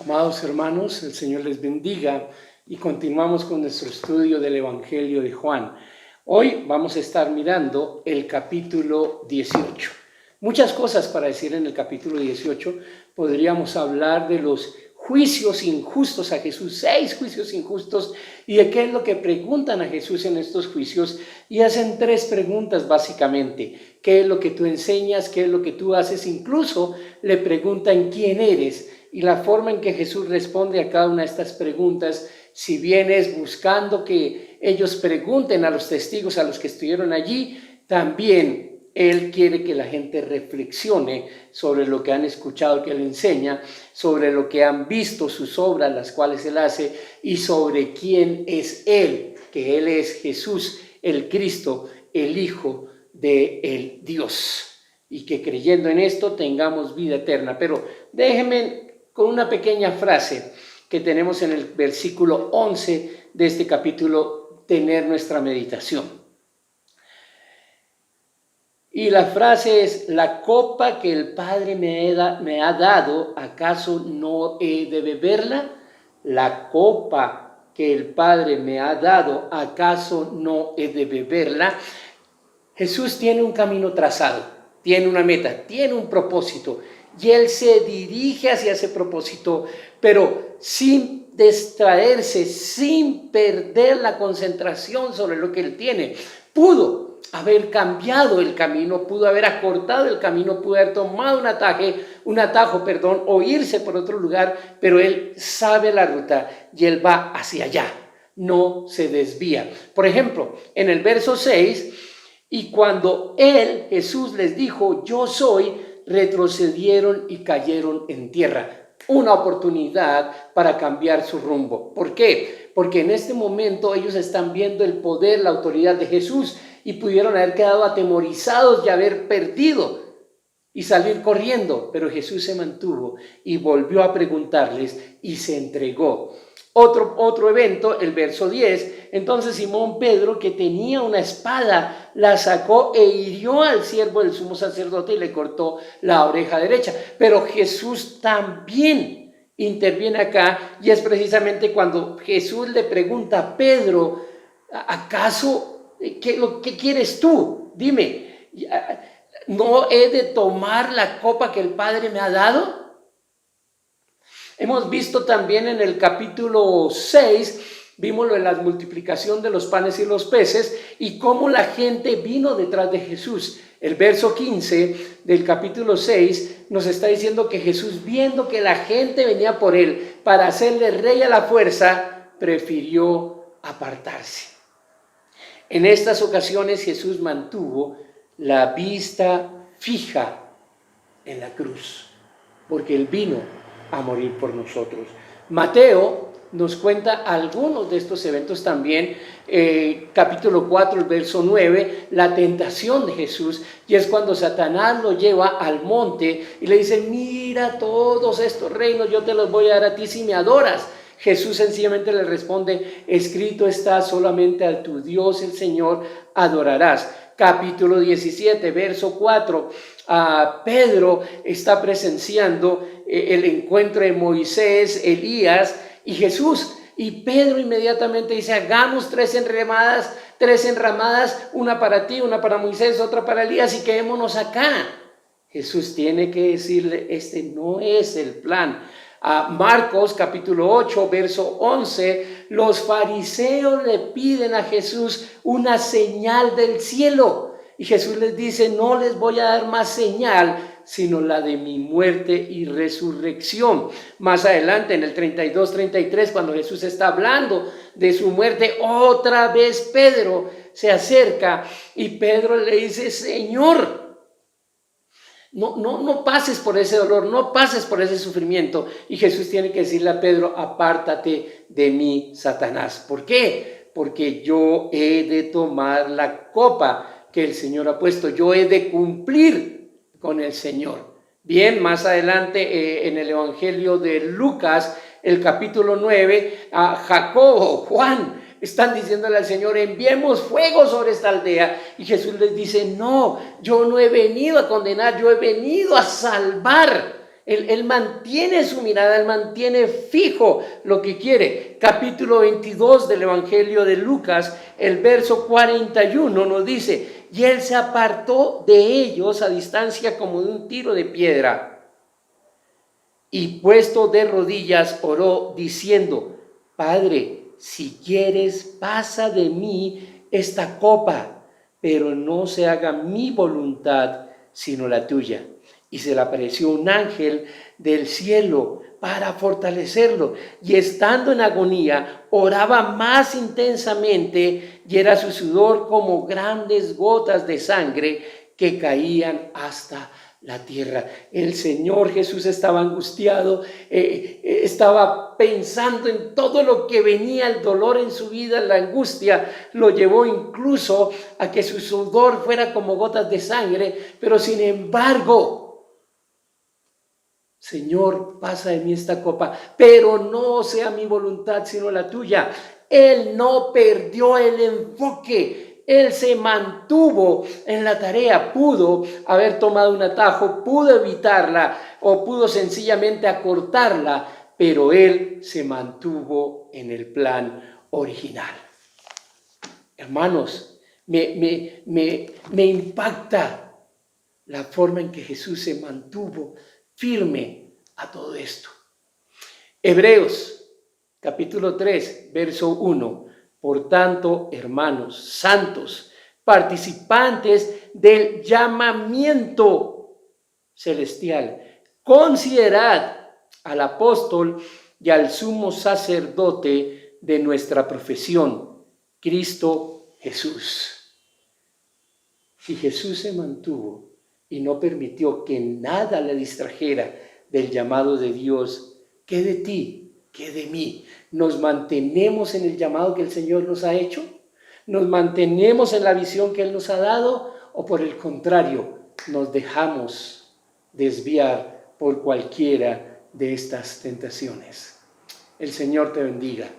Amados hermanos, el Señor les bendiga y continuamos con nuestro estudio del Evangelio de Juan. Hoy vamos a estar mirando el capítulo 18. Muchas cosas para decir en el capítulo 18. Podríamos hablar de los juicios injustos a Jesús, 6 juicios injustos, y de qué es lo que preguntan a Jesús en estos juicios, y hacen 3 preguntas básicamente. ¿Qué es lo que tú enseñas? ¿Qué es lo que tú haces? Incluso le preguntan quién eres. Y la forma en que Jesús responde a cada una de estas preguntas, si bien es buscando que ellos pregunten a los testigos, a los que estuvieron allí, también Él quiere que la gente reflexione sobre lo que han escuchado que Él enseña, sobre lo que han visto sus obras, las cuales Él hace, y sobre quién es Él, que Él es Jesús, el Cristo, el Hijo del Dios. Y que creyendo en esto tengamos vida eterna. Pero déjenme con una pequeña frase que tenemos en el versículo 11 de este capítulo, tener nuestra meditación. Y la frase es: la copa que el Padre me ha dado, ¿acaso no he de beberla? La copa que el Padre me ha dado, ¿acaso no he de beberla? Jesús tiene un camino trazado, tiene una meta, tiene un propósito, y Él se dirige hacia ese propósito, pero sin distraerse, sin perder la concentración sobre lo que Él tiene. Pudo haber cambiado el camino, pudo haber acortado el camino, pudo haber tomado un atajo, o irse por otro lugar, pero Él sabe la ruta y Él va hacia allá, no se desvía. Por ejemplo, en el verso 6, y cuando Jesús les dijo, yo soy, retrocedieron y cayeron en tierra. Una oportunidad para cambiar su rumbo. ¿Por qué? Porque en este momento ellos están viendo el poder, la autoridad de Jesús, y pudieron haber quedado atemorizados y haber perdido y salir corriendo, pero Jesús se mantuvo y volvió a preguntarles y se entregó. Otro evento, el verso 10, entonces Simón Pedro, que tenía una espada, la sacó e hirió al siervo del sumo sacerdote y le cortó la oreja derecha. Pero Jesús también interviene acá, y es precisamente cuando Jesús le pregunta a Pedro, ¿acaso qué quieres tú? Dime, ¿no he de tomar la copa que el Padre me ha dado? Hemos visto también en el capítulo 6, vimos lo de la multiplicación de los panes y los peces y cómo la gente vino detrás de Jesús. El verso 15 del capítulo 6 nos está diciendo que Jesús, viendo que la gente venía por él para hacerle rey a la fuerza, prefirió apartarse. En estas ocasiones Jesús mantuvo la vista fija en la cruz, porque él vino a morir por nosotros. Mateo nos cuenta algunos de estos eventos también, capítulo 4, el verso 9, la tentación de Jesús, y es cuando Satanás lo lleva al monte y le dice, mira todos estos reinos, yo te los voy a dar a ti si me adoras. Jesús sencillamente le responde, escrito está, solamente a tu Dios el Señor adorarás. Capítulo 17, verso 4, Pedro está presenciando el encuentro de Moisés, Elías y Jesús. Y Pedro inmediatamente dice, hagamos 3 enramadas, una para ti, una para Moisés, otra para Elías, y quedémonos acá. Jesús tiene que decirle, este no es el plan. Marcos capítulo 8, verso 11, los fariseos le piden a Jesús una señal del cielo. Y Jesús les dice, no les voy a dar más señal, sino la de mi muerte y resurrección. Más adelante, en el 32-33, cuando Jesús está hablando de su muerte, otra vez Pedro se acerca y Pedro le dice, Señor, no pases por ese dolor, no pases por ese sufrimiento. Y Jesús tiene que decirle a Pedro, apártate de mí, Satanás. ¿Por qué? Porque yo he de tomar la copa que el Señor ha puesto, yo he de cumplir con el Señor. Bien, más adelante en el Evangelio de Lucas, el capítulo 9, Jacobo, Juan, están diciéndole al Señor, enviemos fuego sobre esta aldea. Y Jesús les dice, no, yo no he venido a condenar, yo he venido a salvar. Él mantiene su mirada, Él mantiene fijo lo que quiere. Capítulo 22 del Evangelio de Lucas, el verso 41 nos dice: y Él se apartó de ellos a distancia como de un tiro de piedra. Y puesto de rodillas oró diciendo: Padre, si quieres, pasa de mí esta copa, pero no se haga mi voluntad, sino la tuya. Y se le apareció un ángel del cielo para fortalecerlo. Y estando en agonía, oraba más intensamente, y era su sudor como grandes gotas de sangre que caían hasta la tierra. El Señor Jesús estaba angustiado, estaba pensando en todo lo que venía, el dolor en su vida, la angustia lo llevó incluso a que su sudor fuera como gotas de sangre, pero sin embargo, Señor, pasa de mí esta copa, pero no sea mi voluntad sino la tuya. Él no perdió el enfoque, él se mantuvo en la tarea. Pudo haber tomado un atajo, pudo evitarla o pudo sencillamente acortarla, pero él se mantuvo en el plan original. Hermanos, me impacta la forma en que Jesús se mantuvo firme a todo esto. Hebreos capítulo 3, verso 1. Por tanto, hermanos santos, participantes del llamamiento celestial, considerad al apóstol y al sumo sacerdote de nuestra profesión, Cristo Jesús. Si Jesús se mantuvo y no permitió que nada le distrajera del llamado de Dios, ¿qué de ti? ¿Qué de mí? ¿Nos mantenemos en el llamado que el Señor nos ha hecho? ¿Nos mantenemos en la visión que Él nos ha dado? ¿O por el contrario, nos dejamos desviar por cualquiera de estas tentaciones? El Señor te bendiga.